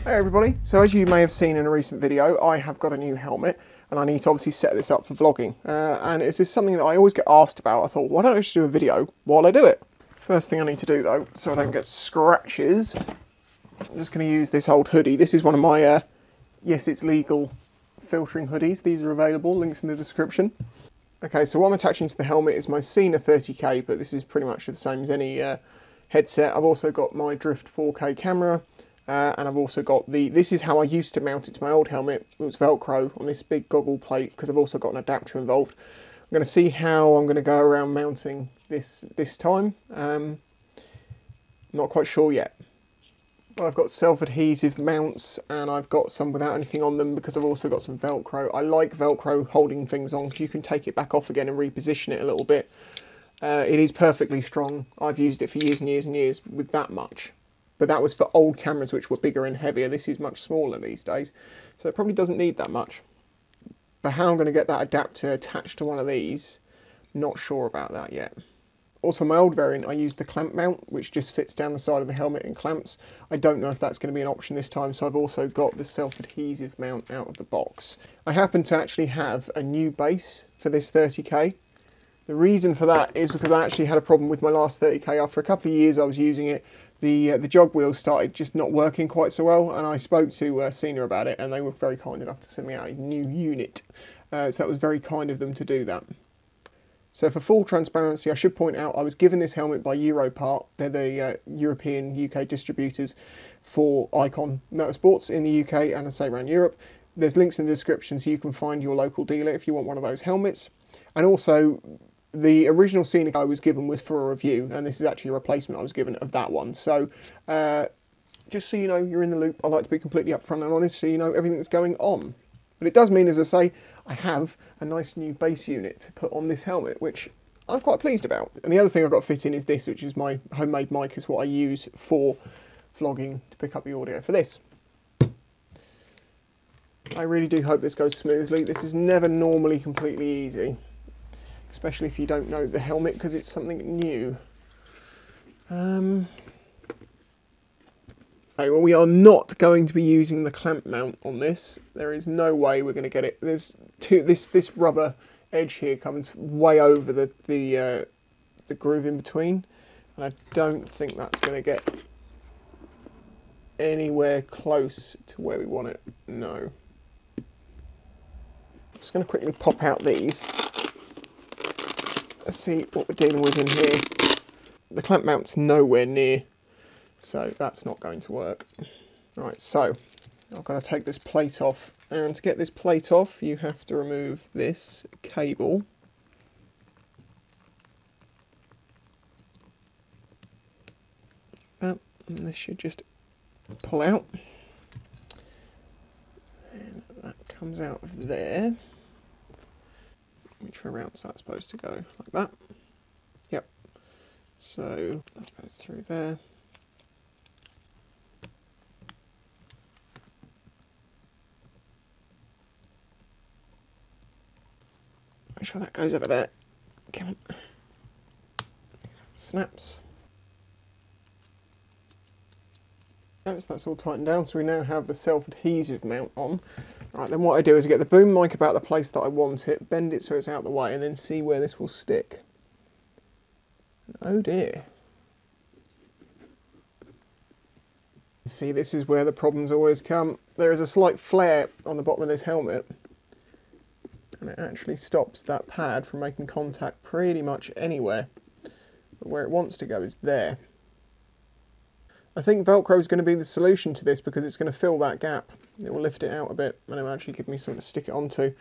Hey everybody, so as you may have seen in a recent video, I have got a new helmet and I need to obviously set this up for vlogging. And it's just something that I always get asked about. I thought, why don't I just do a video while I do it? First thing I need to do though, so I don't get scratches, I'm just going to use this old hoodie. This is one of my, yes it's legal, filtering hoodies. These are available, links in the description. Okay, so what I'm attaching to the helmet is my Sena 30K, but this is pretty much the same as any headset. I've also got my Drift 4K camera. And I've also got this is how I used to mount it to my old helmet. It was Velcro on this big goggle plate because I've also got an adapter involved. I'm going to see how I'm going to go around mounting this time. Not quite sure yet. Well, I've got self-adhesive mounts and I've got some without anything on them because I've also got some Velcro. I like Velcro holding things on because you can take it back off again and reposition it a little bit. It is perfectly strong. I've used it for years and years and years with that much. But that was for old cameras which were bigger and heavier. This is much smaller these days, so it probably doesn't need that much. But how I'm going to get that adapter attached to one of these, not sure about that yet. Also, my old variant, I used the clamp mount, which just fits down the side of the helmet and clamps. I don't know if that's going to be an option this time, so I've also got the self-adhesive mount out of the box. I happen to actually have a new base for this 30K. The reason for that is because I actually had a problem with my last 30K. After a couple of years I was using it, the jog wheels started just not working quite so well, and I spoke to Sena about it, and they were very kind enough to send me out a new unit. So that was very kind of them to do that. So for full transparency, I should point out I was given this helmet by Europart. They're the European UK distributors for Icon Motorsports in the UK and I say around Europe. There's links in the description so you can find your local dealer if you want one of those helmets. And also, the original Sena I was given was for a review, and this is actually a replacement I was given of that one. So, just so you know, you're in the loop. I like to be completely upfront and honest so you know everything that's going on. But it does mean, as I say, I have a nice new base unit to put on this helmet, which I'm quite pleased about. And the other thing I've got to fit in is this, which is my homemade mic, is what I use for vlogging to pick up the audio for this. I really do hope this goes smoothly. This is never normally completely easy, especially if you don't know the helmet because it's something new. Okay, well, we are not going to be using the clamp mount on this. There is no way we're going to get it. There's this rubber edge here comes way over the groove in between, and I don't think that's going to get anywhere close to where we want it. No. I'm just going to quickly pop out these. Let's see what we're dealing with in here. The clamp mount's nowhere near, so that's not going to work. Right, so I've got to take this plate off, and to get this plate off you have to remove this cable. And this should just pull out, and that comes out of there. Which way round's that supposed to go? Like that? Yep. So that goes through there. Make sure that goes over there. Come on. Snaps. So that's all tightened down, so we now have the self-adhesive mount on. Right, then what I do is I get the boom mic about the place that I want it, bend it so it's out of the way, and then see where this will stick. Oh dear. See, this is where the problems always come. There is a slight flare on the bottom of this helmet, and it actually stops that pad from making contact pretty much anywhere. But where it wants to go is there. I think Velcro is going to be the solution to this because it's going to fill that gap. It will lift it out a bit and it will actually give me something to stick it onto,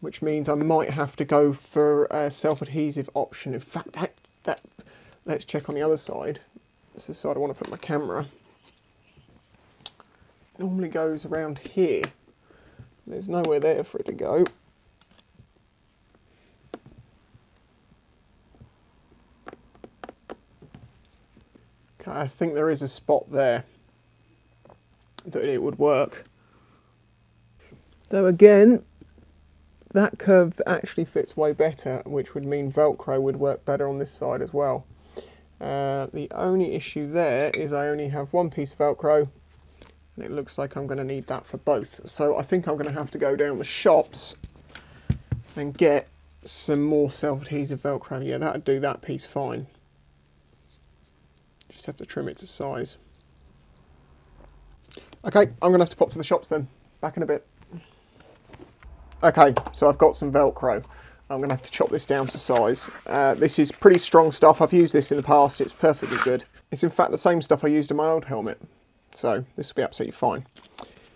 which means I might have to go for a self-adhesive option. In fact, let's check on the other side. This is the side I want to put my camera. It normally goes around here. There's nowhere there for it to go. I think there is a spot there that it would work. Though again, that curve actually fits way better, which would mean Velcro would work better on this side as well. The only issue there is I only have one piece of Velcro And it looks like I'm going to need that for both. So I think I'm going to have to go down the shops and get some more self-adhesive Velcro. Yeah, that'd do that piece fine. Just have to trim it to size. Okay, I'm going to have to pop to the shops then. Back in a bit. Okay, so I've got some Velcro. I'm going to have to chop this down to size. This is pretty strong stuff. I've used this in the past. It's perfectly good. It's in fact the same stuff I used in my old helmet. So this will be absolutely fine.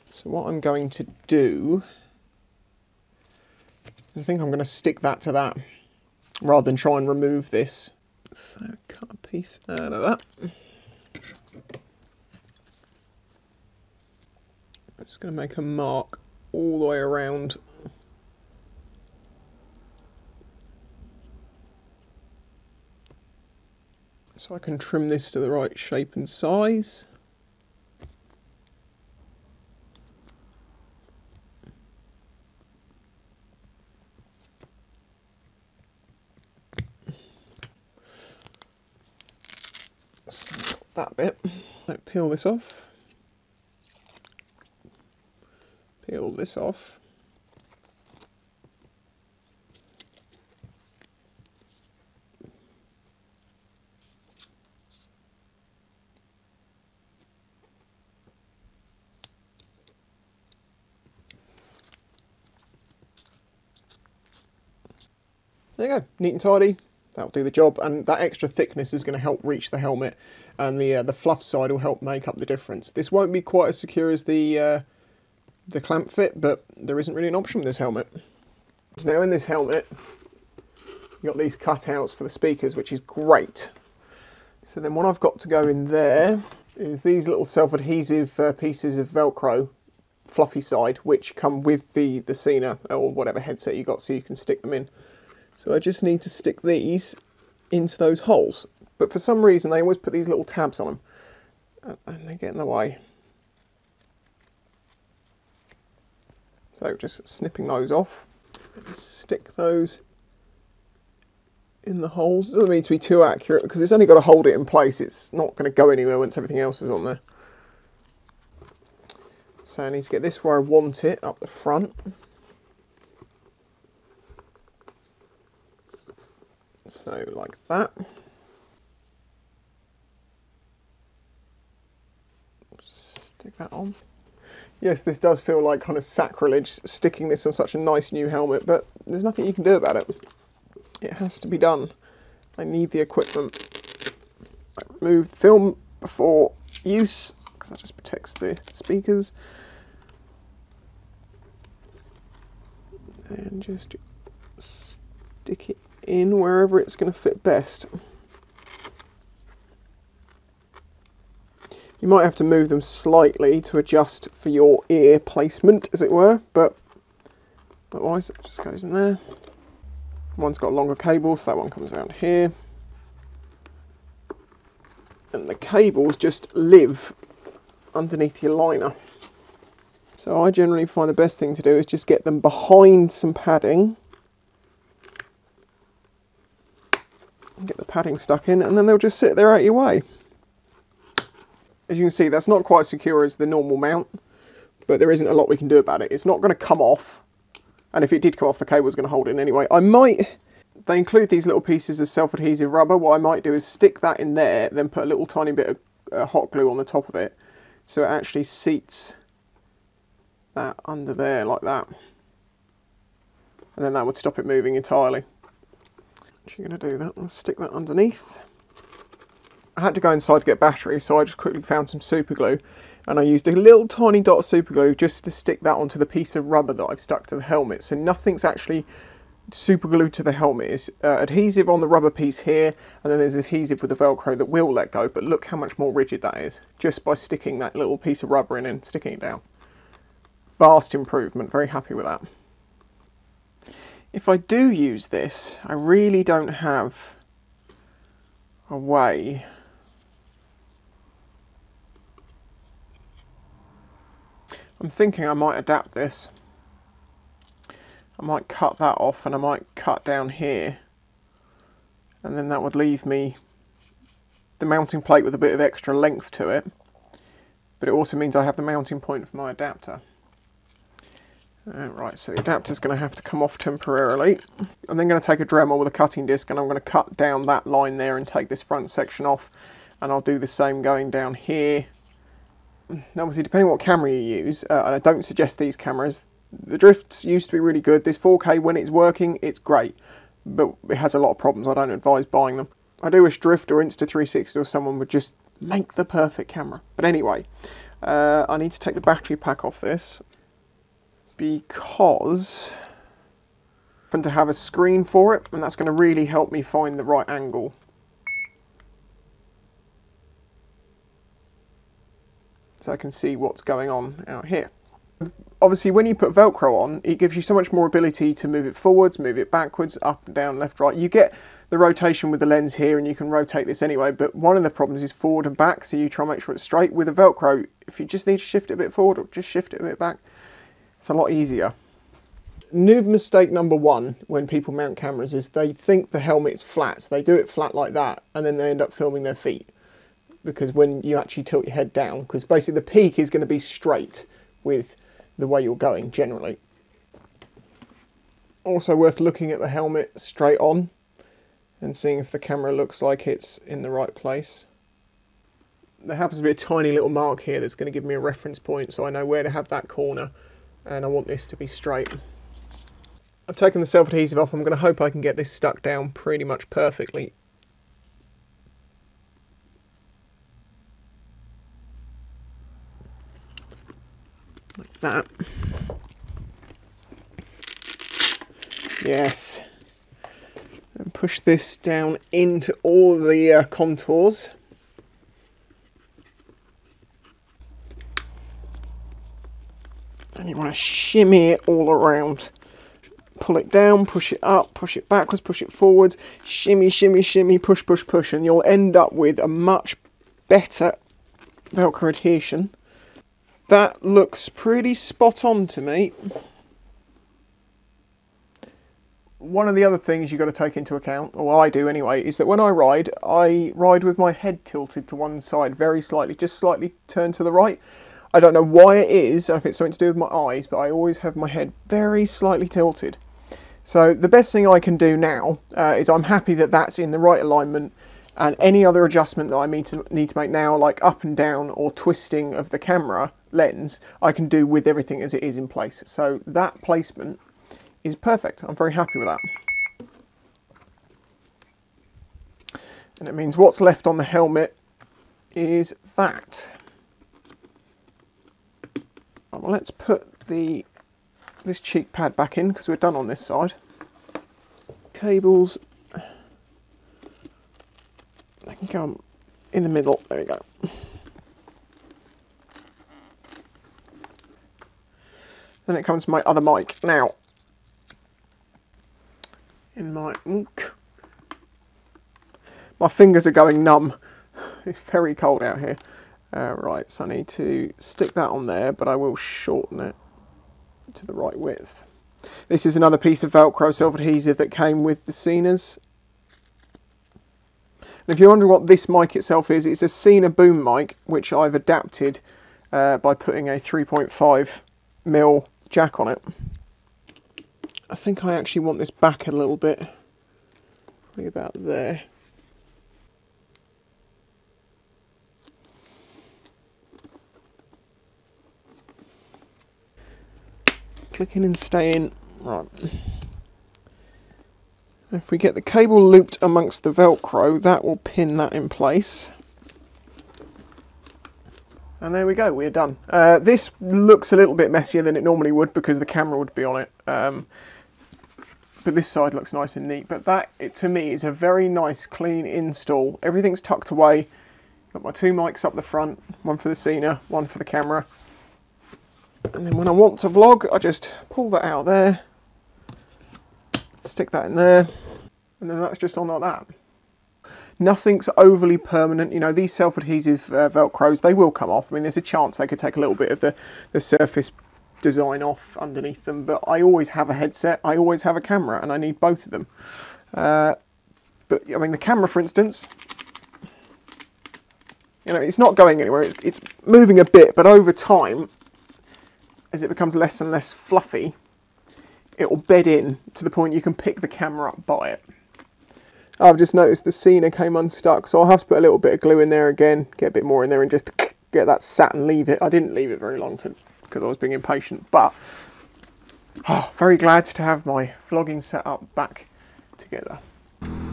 So what I'm going to do, I think I'm going to stick that to that rather than try and remove this. So cut a piece out of that. I'm just going to make a mark all the way around. So I can trim this to the right shape and size. So that bit. Peel this off. Peel this off. There you go, neat and tidy. That'll do the job, and that extra thickness is going to help reach the helmet, and the fluff side will help make up the difference. This won't be quite as secure as the clamp fit, but there isn't really an option with this helmet. So now in this helmet, you've got these cutouts for the speakers, which is great. So then what I've got to go in there is these little self-adhesive pieces of Velcro, fluffy side, which come with the Sena or whatever headset you got, so you can stick them in. So I just need to stick these into those holes. But for some reason they always put these little tabs on them and they get in the way. So just snipping those off and stick those in the holes. It doesn't need to be too accurate because it's only got to hold it in place. It's not going to go anywhere once everything else is on there. So I need to get this where I want it, up the front. So like that. Stick that on. Yes, this does feel like kind of sacrilege, sticking this on such a nice new helmet, but there's nothing you can do about it. It has to be done. I need the equipment. I removed film before use, because that just protects the speakers. And just stick it in wherever it's going to fit best. You might have to move them slightly to adjust for your ear placement, as it were, but otherwise it just goes in there. One's got longer cables, so that one comes around here. And the cables just live underneath your liner. So I generally find the best thing to do is just get them behind some padding. Get the padding stuck in, and then they'll just sit there out your way. As you can see, that's not quite as secure as the normal mount, but there isn't a lot we can do about it. It's not going to come off, and if it did come off, the cable's going to hold it in anyway. They include these little pieces of self-adhesive rubber. What I might do is stick that in there, then put a little tiny bit of hot glue on the top of it, so it actually seats that under there like that. And then that would stop it moving entirely. You're going to do that. I'll stick that underneath. I had to go inside to get batteries, so I just quickly found some super glue, and I used a little tiny dot of super glue just to stick that onto the piece of rubber that I've stuck to the helmet. So nothing's actually super glued to the helmet. It's adhesive on the rubber piece here, and then there's adhesive with the Velcro that will let go, but look how much more rigid that is just by sticking that little piece of rubber in and sticking it down. Vast improvement. Very happy with that. If I do use this, I really don't have a way I'm thinking I might adapt this. I might cut that off, and I might cut down here, and then that would leave me the mounting plate with a bit of extra length to it, but it also means I have the mounting point for my adapter. Right, so the adapter's going to have to come off temporarily. I'm then going to take a Dremel with a cutting disc and I'm going to cut down that line there and take this front section off, and I'll do the same going down here. Now obviously depending on what camera you use, and I don't suggest these cameras, the drifts used to be really good. This 4K, when it's working, it's great, but it has a lot of problems. I don't advise buying them. I do wish Drift or Insta360 or someone would just make the perfect camera. But anyway, I need to take the battery pack off this because I want to have a screen for it, and that's going to really help me find the right angle. So I can see what's going on out here. Obviously when you put Velcro on, it gives you so much more ability to move it forwards, move it backwards, up and down, left, right. You get the rotation with the lens here, and you can rotate this anyway, but one of the problems is forward and back, so you try and make sure it's straight. With a Velcro, if you just need to shift it a bit forward or just shift it a bit back, it's a lot easier. Noob mistake number one when people mount cameras is they think the helmet's flat, so they do it flat like that, and then they end up filming their feet. Because when you actually tilt your head down, because basically the peak is going to be straight with the way you're going generally. Also worth looking at the helmet straight on and seeing if the camera looks like it's in the right place. There happens to be a tiny little mark here that's going to give me a reference point, so I know where to have that corner, and I want this to be straight. I've taken the self-adhesive off. I'm going to hope I can get this stuck down pretty much perfectly. Like that. Yes. And push this down into all the contours. And you want to shimmy it all around. Pull it down, push it up, push it backwards, push it forwards, shimmy, shimmy, shimmy, push, push, push, and you'll end up with a much better Velcro adhesion. That looks pretty spot on to me. One of the other things you've got to take into account, or I do anyway, is that when I ride with my head tilted to one side very slightly, just slightly turned to the right. I don't know why it is, if it's something to do with my eyes, but I always have my head very slightly tilted. So the best thing I can do now is I'm happy that that's in the right alignment, and any other adjustment that I need to make now, like up and down or twisting of the camera lens, I can do with everything as it is in place. So that placement is perfect. I'm very happy with that. And it means what's left on the helmet is that. Right, well, let's put this cheek pad back in because we're done on this side. Cables, they can go in the middle. There we go. Then it comes to my other mic. Now, in my fingers are going numb. It's very cold out here. Right, so I need to stick that on there, but I will shorten it to the right width. This is another piece of Velcro self-adhesive that came with the Synas. And if you're wondering what this mic itself is, it's a Syna boom mic, which I've adapted by putting a 3.5mm jack on it. I think I actually want this back a little bit, probably about there. Click in and stay in. Right. If we get the cable looped amongst the Velcro, that will pin that in place. And there we go, we're done. This looks a little bit messier than it normally would because the camera would be on it. But this side looks nice and neat. But that, to me, is a very nice, clean install. Everything's tucked away. Got my two mics up the front, one for the Syna, one for the camera. And then when I want to vlog, I just pull that out there, stick that in there, and then that's just on like that. Nothing's overly permanent. You know, these self-adhesive Velcros, they will come off. I mean, there's a chance they could take a little bit of the surface design off underneath them, but I always have a headset, I always have a camera, and I need both of them. But, I mean, the camera, for instance, You know, it's not going anywhere, it's moving a bit, but over time, as it becomes less and less fluffy, it will bed in to the point you can pick the camera up by it. I've just noticed the Sena came unstuck, so I'll have to put a little bit of glue in there again, get a bit more in there and just get that sat and leave it. I didn't leave it very long because I was being impatient, but very glad to have my vlogging setup back together.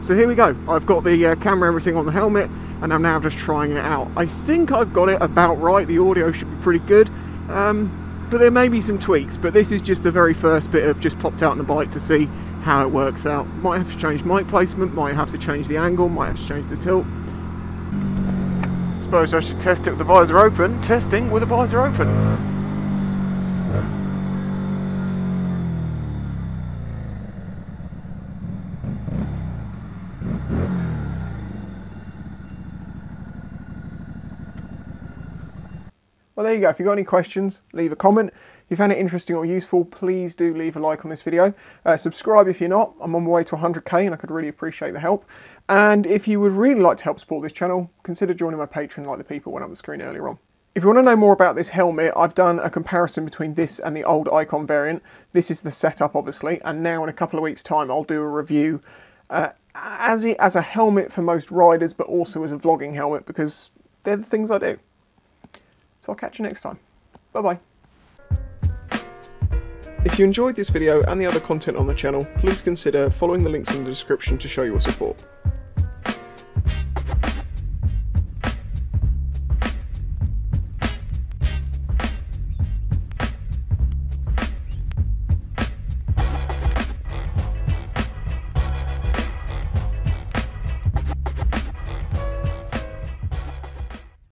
So here we go. I've got the camera, everything on the helmet, and I'm now just trying it out. I think I've got it about right. The audio should be pretty good, but there may be some tweaks, but this is just the very first bit of just popped out on the bike to see how it works out. Might have to change mic placement, might have to change the angle, might have to change the tilt. Suppose I should test it with the visor open. Testing with the visor open. Well, there you go. If you've got any questions, leave a comment. If you found it interesting or useful, please do leave a like on this video. Subscribe if you're not. I'm on my way to 100k and I could really appreciate the help. And if you would really like to help support this channel, consider joining my Patreon like the people went up the screen earlier on. If you want to know more about this helmet, I've done a comparison between this and the old Icon variant. This is the setup, obviously, and now in a couple of weeks' time, I'll do a review as a helmet for most riders, but also as a vlogging helmet, because they're the things I do. So I'll catch you next time. Bye-bye. If you enjoyed this video and the other content on the channel, please consider following the links in the description to show your support.